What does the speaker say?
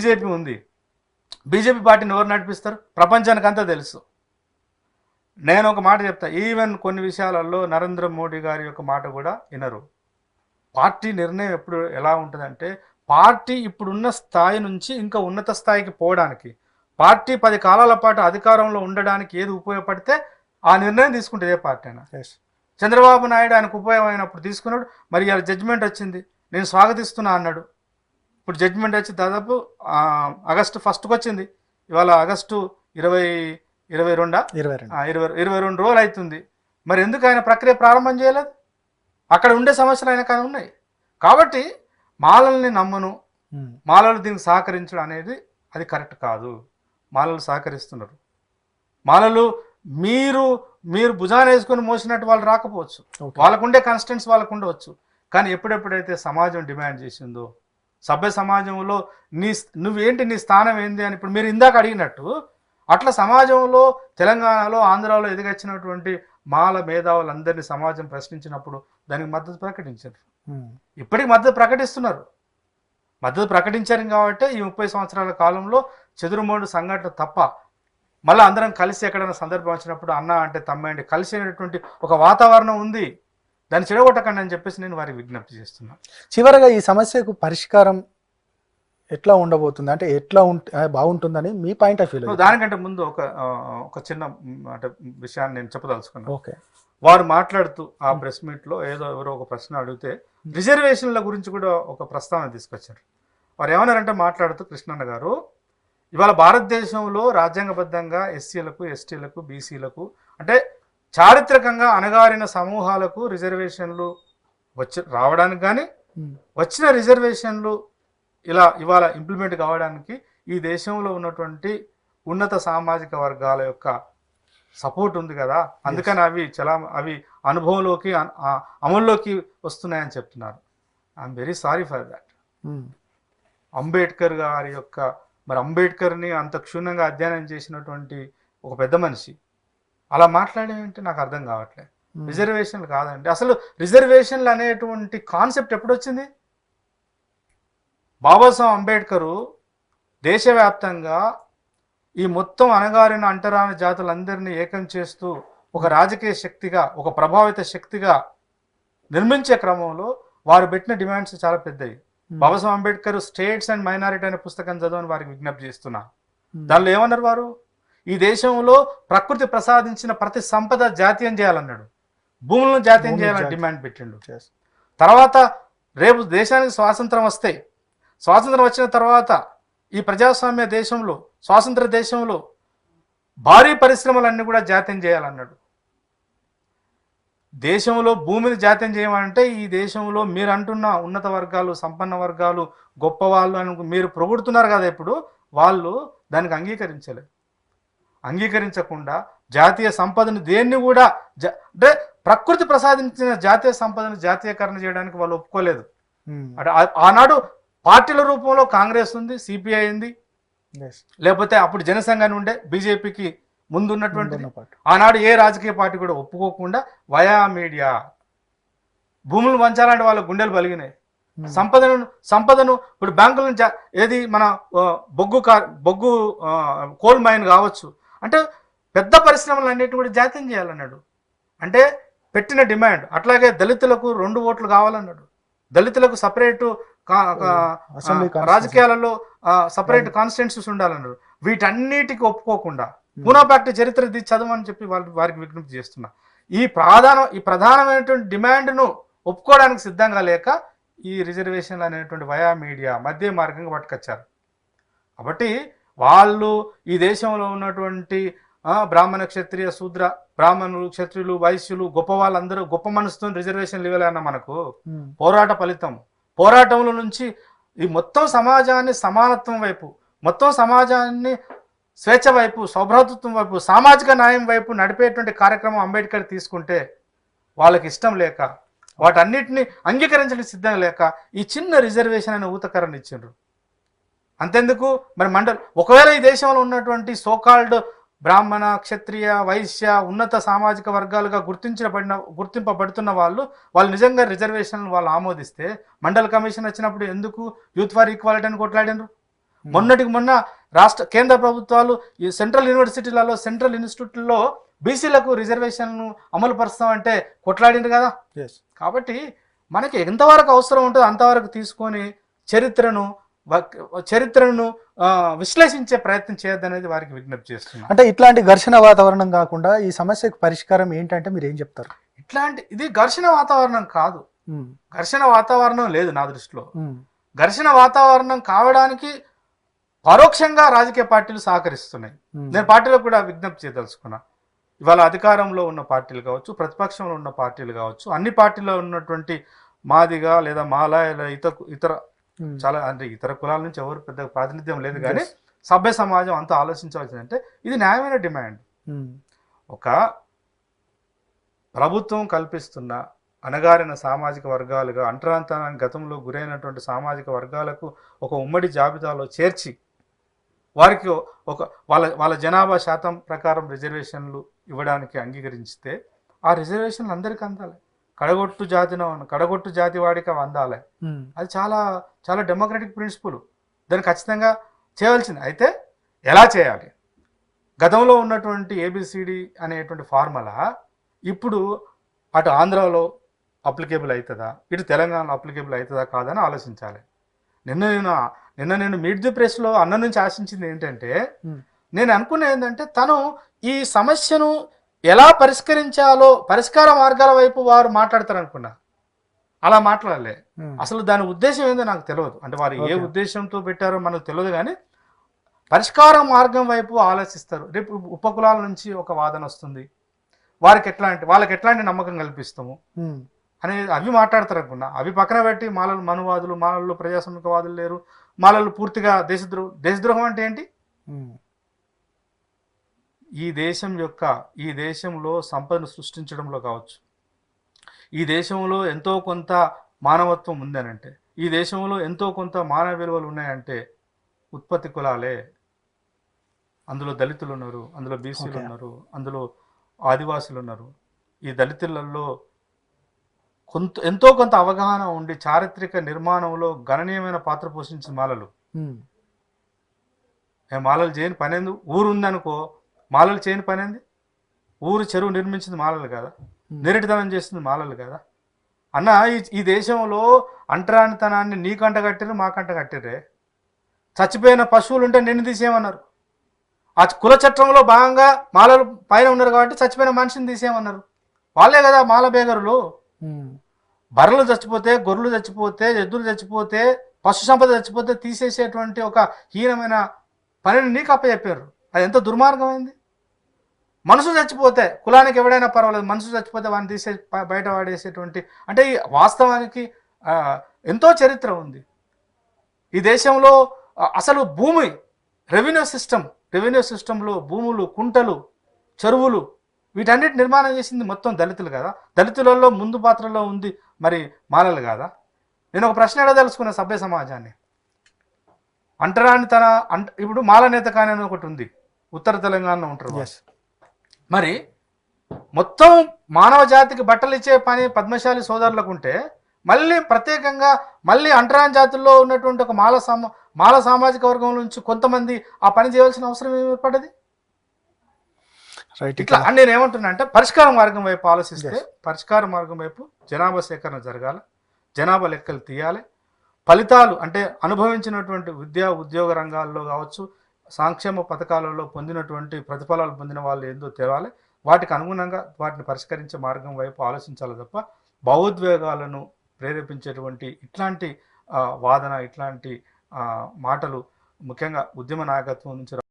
BJP ఉంది. BJP పార్టీని ఎవరు నడిపిస్తారు? ప్రపంచానికి అంతా తెలుసు. నేను ఒక మాట చెప్తా, ఈవెన్ కొన్ని విషయాలలో నరేంద్ర మోడీ గారి యొక్క మాట కూడా వినరు. పార్టీ నిర్ణయం ఎప్పుడు ఎలా ఉంటుందంటే, పార్టీ ఇప్పుడున్న స్థాయి నుంచి ఇంకా ఉన్నత స్థాయికి పోవడానికి, పార్టీ 10 కాలాల పాటు అధికారంలో ఉండడానికి ఏది ఉపయోగపడితే ఆ నిర్ణయం తీసుకుంటే ఏ పార్టీ అయినా. చంద్రబాబు నాయుడు ఆయనకు ఉపయోగమైనప్పుడు తీసుకున్నాడు. మరి ఇలా జడ్జిమెంట్ వచ్చింది, నేను స్వాగతిస్తున్నా అన్నాడు. ఇప్పుడు జడ్జిమెంట్ వచ్చి దాదాపు ఆగస్టు 1కి వచ్చింది. ఇవాళ ఆగస్టు 22 రోజులు అవుతుంది. మరి ఎందుకు ఆయన ప్రక్రియ ప్రారంభం చేయలేదు? అక్కడ ఉండే సమస్యలు ఆయన కానీ ఉన్నాయి. కాబట్టి మాలల్ని నమ్మను, మాలలు దీనికి సహకరించడం అనేది అది కరెక్ట్ కాదు. మాలలు సహకరిస్తున్నారు. మాలలు మీరు భుజాన వేసుకొని మోసినట్టు వాళ్ళు రాకపోవచ్చు, వాళ్ళకుండే కాన్స్టెంట్స్ వాళ్ళకు ఉండవచ్చు. కానీ ఎప్పుడెప్పుడైతే సమాజం డిమాండ్ చేసిందో, సభ్య సమాజంలో నువ్వేంటి, నీ స్థానం ఏంది అని ఇప్పుడు మీరు ఇందాక అడిగినట్టు, అట్లా సమాజంలో తెలంగాణలో ఆంధ్రాలో ఎదిగొచ్చినటువంటి మాల మేధావులందరినీ సమాజం ప్రశ్నించినప్పుడు దానికి మద్దతు ప్రకటించారు. ఇప్పటికి మద్దతు ప్రకటిస్తున్నారు. మద్దతు ప్రకటించారు కాబట్టి ఈ 30 సంవత్సరాల కాలంలో చెదురుమోడు సంఘటన తప్ప మళ్ళీ అందరం కలిసి ఎక్కడైనా సందర్భం వచ్చినప్పుడు అన్న అంటే తమ్మండి కలిసినటువంటి ఒక వాతావరణం ఉంది. దాన్ని చెడగొట్టకండి అని చెప్పేసి నేను వారికి విజ్ఞప్తి చేస్తున్నాను. చివరగా ఈ సమస్యకు పరిష్కారం ఎట్లా ఉండబోతుంది, అంటే ఎట్లా బాగుంటుందని మీ పాయింట్ ఆఫ్ వ్యూ? దానికంటే ముందు ఒక చిన్న అంటే విషయాన్ని నేను చెప్పదలుచుకున్నాను. ఓకే. వారు మాట్లాడుతూ ఆ ప్రెస్ మీట్లో ఎవరో ఒక ప్రశ్న అడిగితే రిజర్వేషన్ల గురించి కూడా ఒక ప్రస్తావన తీసుకొచ్చారు. వారు ఏమన్నారంటే మాట్లాడుతూ, కృష్ణన్న గారు, ఇవాళ భారతదేశంలో రాజ్యాంగబద్ధంగా ఎస్సీలకు, ఎస్టీలకు, బీసీలకు అంటే చారిత్రకంగా అణగారిన సమూహాలకు రిజర్వేషన్లు రావడానికి కానీ వచ్చిన రిజర్వేషన్లు ఇవాళ ఇంప్లిమెంట్ కావడానికి ఈ దేశంలో ఉన్నటువంటి ఉన్నత సామాజిక వర్గాల యొక్క సపోర్ట్ ఉంది కదా, అందుకని అవి అనుభవంలోకి అమల్లోకి వస్తున్నాయని చెప్తున్నారు. I'm very sorry for that. Ambedkar గారి యొక్క అంబేద్కర్ని అంత క్షుణ్ణంగా అధ్యయనం చేసినటువంటి ఒక పెద్ద మనిషి అలా మాట్లాడేంటి నాకు అర్థం కావట్లేదు. రిజర్వేషన్లు కాదండి, అసలు రిజర్వేషన్లు అనేటువంటి కాన్సెప్ట్ ఎప్పుడు వచ్చింది? బాబాసాహెబ్ అంబేద్కరు దేశవ్యాప్తంగా ఈ మొత్తం అణగారిన అంటరాని జాతులందరినీ ఏకం చేస్తూ ఒక రాజకీయ శక్తిగా, ఒక ప్రభావిత శక్తిగా నిర్మించే క్రమంలో వారు పెట్టిన డిమాండ్స్ చాలా పెద్దవి. Babasaheb Ambedkar states and minority అనే పుస్తకం చదవని వారికి విజ్ఞప్తి చేస్తున్నా. దానిలో ఏమన్నారు వారు? ఈ దేశంలో ప్రకృతి ప్రసాదించిన ప్రతి సంపద జాతీయం చేయాలన్నాడు, భూములను జాతీయం చేయాలని డిమాండ్ పెట్టిండు. తర్వాత రేపు దేశానికి స్వాతంత్రం వస్తే, స్వాతంత్రం వచ్చిన తర్వాత ఈ ప్రజాస్వామ్య దేశంలో, స్వాతంత్ర దేశంలో భారీ పరిశ్రమలన్నీ కూడా జాతీయం చేయాలన్నాడు. దేశంలో భూమిని జాతీయం చేయమంటే ఈ దేశంలో మీరు అంటున్న ఉన్నత వర్గాలు, సంపన్న వర్గాలు, గొప్ప వాళ్ళు అని మీరు పొగుడుతున్నారు కదా, ఇప్పుడు వాళ్ళు దానికి అంగీకరించకుండా జాతీయ సంపదను దేన్ని కూడా అంటే ప్రకృతి ప్రసాదించిన జాతీయ సంపదను జాతీయకరణ చేయడానికి వాళ్ళు ఒప్పుకోలేదు. అంటే ఆనాడు పార్టీల రూపంలో కాంగ్రెస్ ఉంది, సిపిఐ ఉంది, లేకపోతే అప్పుడు జనసంఘాన్ని ఉండే, బీజేపీకి ముందున్నటువంటి ఆనాడు ఏ రాజకీయ పార్టీ కూడా ఒప్పుకోకుండా వయా మీడియా భూములు పంచాలంటే వాళ్ళ గుండెలు బలిగినాయి. సంపదను ఇప్పుడు బ్యాంకుల ఏది మన బొగ్గు కోల్ మైన్ కావచ్చు, అంటే పెద్ద పరిశ్రమలు అన్నిటిని కూడా జాతీయం చేయాలన్నాడు. అంటే పెట్టిన డిమాండ్. అట్లాగే దళితులకు 2 ఓట్లు కావాలన్నాడు, దళితులకు సపరేటు రాజకీయాలలో సపరేట్ కాన్స్టిట్యున్సీస్ ఉండాలన్నారు. వీటన్నిటికీ ఒప్పుకోకుండా పూనా ఫ్యాక్టరీ చరిత్ర చదవమని చెప్పి వారికి విజ్ఞప్తి చేస్తున్నా. ఈ ప్రధానమైనటువంటి డిమాండ్ను ఒప్పుకోవడానికి సిద్ధంగా లేక ఈ రిజర్వేషన్లు అనేటువంటి వయా మీడియా మధ్య మార్గంగా పట్టుకొచ్చారు. కాబట్టి వాళ్ళు ఈ దేశంలో ఉన్నటువంటి బ్రాహ్మణ, క్షత్రియ, శూద్ర, బ్రాహ్మణులు, క్షత్రియులు, వైశ్యులు, గొప్ప వాళ్ళందరూ గొప్ప మనసుతో రిజర్వేషన్లు ఇవ్వాలన్న మనకు పోరాట ఫలితం. పోరాటంలో నుంచి ఈ మొత్తం సమాజాన్ని సమానత్వం వైపు, మొత్తం సమాజాన్ని స్వేచ్ఛ వైపు, సౌభ్రాతృత్వం వైపు, సామాజిక న్యాయం వైపు నడిపేటువంటి కార్యక్రమం అంబేద్కర్ తీసుకుంటే వాళ్ళకి ఇష్టం లేక, వాటన్నిటిని అంగీకరించడానికి సిద్ధం లేక ఈ చిన్న రిజర్వేషన్ అనే ఊతకరణ ఇచ్చిండ్రు. అంతెందుకు మరి ఒకవేళ ఈ దేశంలో ఉన్నటువంటి సోకాల్డ్ బ్రాహ్మణ, క్షత్రియ, వైశ్య, ఉన్నత సామాజిక వర్గాలుగా గుర్తింపబడుతున్న వాళ్ళు నిజంగా రిజర్వేషన్లు వాళ్ళు ఆమోదిస్తే మండల్ కమిషన్ వచ్చినప్పుడు ఎందుకు యూత్ ఫర్ ఈక్వాలిటీ అని కొట్లాడినరు? మొన్నటికి మొన్న కేంద్ర ప్రభుత్వాలు ఈ సెంట్రల్ యూనివర్సిటీలలో సెంట్రల్ ఇన్స్టిట్యూట్లో బీసీలకు రిజర్వేషన్ను అమలు పరుస్తామంటే కొట్లాడింది కదా. Yes. కాబట్టి మనకి ఎంతవరకు అవసరం ఉంటుందో అంతవరకు తీసుకొని చరిత్రను విశ్లేషించే ప్రయత్నం చేయొద్దనేది వారికి విజ్ఞప్తి చేస్తున్నాను. అంటే ఇట్లాంటి ఘర్షణ వాతావరణం కాకుండా ఈ సమస్యకు పరిష్కారం ఏంటంటే మీరు ఏం చెప్తారు? ఇది ఘర్షణ వాతావరణం కాదు, ఘర్షణ వాతావరణం లేదు నా దృష్టిలో. ఘర్షణ వాతావరణం కావడానికి పరోక్షంగా రాజకీయ పార్టీలు సహకరిస్తున్నాయి. నేను పార్టీలకు కూడా విజ్ఞప్తి చేయదలుచుకున్నా. ఇవాళ అధికారంలో ఉన్న పార్టీలు కావచ్చు, ప్రతిపక్షంలో ఉన్న పార్టీలు కావచ్చు, అన్ని పార్టీల్లో ఉన్నటువంటి మాదిగా లేదా మాల ఇతర చాలా అంటే ఇతర కులాల నుంచి ఎవరు పెద్ద ప్రాతినిధ్యం లేదు, కానీ సభ్య సమాజం అంతా ఆలోచించవలసిందంటే ఇది న్యాయమైన డిమాండ్. ఒక ప్రభుత్వం కల్పిస్తున్న అణగారిన సామాజిక వర్గాలుగా అంటరాంతరానికి గతంలో గురైనటువంటి సామాజిక వర్గాలకు ఒక ఉమ్మడి జాబితాలో చేర్చి వారికి ఒక వాళ్ళ జనాభా శాతం ప్రకారం రిజర్వేషన్లు ఇవ్వడానికి అంగీకరిస్తే ఆ రిజర్వేషన్లు అందరికీ అందాలి. కడగొట్టు జాతి వాడికి అందాలి. అది చాలా చాలా డెమోక్రటిక్ ప్రిన్సిపల్. దాన్ని ఖచ్చితంగా చేయవలసింది. అయితే ఎలా చేయాలి? గతంలో ఉన్నటువంటి ఏబిసిడి అనేటువంటి ఫార్ములా ఇప్పుడు అటు ఆంధ్రాలో అప్లికేబుల్ అవుతుందా, ఇటు తెలంగాణలో అప్లికేబుల్ అవుతుందా కాదని ఆలోచించాలి. నిన్న నేను మీట్ ది ప్రెస్లో అన్న నుంచి ఆశించింది ఏంటంటే, నేను అనుకున్నది ఏంటంటే తను ఈ సమస్యను ఎలా పరిష్కరించాలో పరిష్కార మార్గాల వైపు వారు మాట్లాడతారు అనుకున్నా. అలా మాట్లాడలే. అసలు దాని ఉద్దేశం ఏందో నాకు తెలియదు. అంటే వారు ఏ ఉద్దేశంతో పెట్టారో మనకు తెలియదు, కానీ పరిష్కార మార్గం వైపు ఆలోచిస్తారు. రేపు ఉపకులాల నుంచి ఒక వాదన వస్తుంది, వాళ్ళకి ఎట్లాంటి నమ్మకం కల్పిస్తాము అనేది అవి మాట్లాడతారు అనుకున్నా. అవి పక్కన పెట్టి మాలలు మనువాదులు, మాలల్లో ప్రజాస్వామికవాదులు లేరు, మాలలు పూర్తిగా దేశద్రోహం అంటే ఏంటి? ఈ దేశంలో సంపదను సృష్టించడంలో కావచ్చు, ఈ దేశంలో ఎంతో కొంత మానవత్వం ఉందనంటే, ఈ దేశంలో ఎంతో కొంత మానవ విలువలు ఉన్నాయంటే ఉత్పత్తి కులాలే. అందులో దళితులు ఉన్నారు, అందులో బీసీలు ఉన్నారు, అందులో ఆదివాసులు ఉన్నారు. ఈ దళితులలో ఎంతో కొంత అవగాహన ఉండి చారిత్రక నిర్మాణంలో గణనీయమైన పాత్ర పోషించిన మాలలు. మాలలు చేయని పనేందు? ఊరు ఉందనుకో, మాలలు చేయని పనేంది? ఊరు చెరువు నిర్మించింది మాలలు కదా, నిరటితనం చేసింది మాలలు కదా. అన్న ఈ దేశంలో అంటరానితనాన్ని నీకంట కట్టిరు, మాకంట కట్టిరే. చచ్చిపోయిన పశువులు ఉంటే నిన్ను తీసేయమన్నారు. ఆ కుల చట్టంలో భాగంగా మాలలు పైన ఉన్నారు కాబట్టి చచ్చిపోయిన మనిషిని తీసేయమన్నారు. వాళ్ళే కదా మాల బేగరులు. బర్రెలు చచ్చిపోతే, గొర్రెలు చచ్చిపోతే, ఎద్దులు చచ్చిపోతే, పశు సంపద చచ్చిపోతే తీసేసేటువంటి ఒక హీనమైన పనిని నీకు అప్పచెప్పారు. అది ఎంత దుర్మార్గమైంది. మనసు చచ్చిపోతే, కులానికి ఎవడైనా పర్వాలేదు, మనసు చచ్చిపోతే వాడిని తీసే బయట వాడేసేటువంటి, అంటే ఈ వాస్తవానికి ఎంతో చరిత్ర ఉంది ఈ దేశంలో. అసలు భూమి రెవెన్యూ సిస్టంలో భూములు, కుంటలు, చెరువులు వీటన్నిటి నిర్మాణం చేసింది మొత్తం దళితులు కదా. దళితులలో ముందు పాత్రలో ఉంది మరి మాలలు కాదా? నేను ఒక ప్రశ్న అడగదలుచుకున్న సభ్య సమాజాన్ని. ఇప్పుడు మాల నేత కాని అని ఒకటి ఉంది, ఉత్తర తెలంగాణలో ఉంటారు. మరి మొత్తం మానవ జాతికి బట్టలు ఇచ్చే పని పద్మశాలి సోదరులకు ఉంటే, మళ్ళీ ప్రత్యేకంగా మళ్ళీ అంటరాని జాతుల్లో ఉన్నటువంటి ఒక మాల సామాజిక వర్గం నుంచి కొంతమంది ఆ పని చేయవలసిన అవసరం ఏర్పడ్డది. ఇట్లా నేను ఏమంటున్నా అంటే, పరిష్కార మార్గం వైపు ఆలోచిస్తే, పరిష్కార మార్గం వైపు జనాభా సేకరణ జరగాలి, జనాభా లెక్కలు తీయాలి, ఫలితాలు అంటే అనుభవించినటువంటి విద్యా ఉద్యోగ రంగాల్లో కావచ్చు, సంక్షేమ పథకాలలో పొందినటువంటి ప్రతిఫలాలు పొందిన వాళ్ళు ఏందో తెలవాలి. వాటికి అనుగుణంగా వాటిని పరిష్కరించే మార్గం వైపు ఆలోచించాలి తప్ప భావోద్వేగాలను ప్రేరేపించేటువంటి ఇట్లాంటి వాదన, ఇట్లాంటి మాటలు ముఖ్యంగా ఉద్యమ నాయకత్వం నుంచి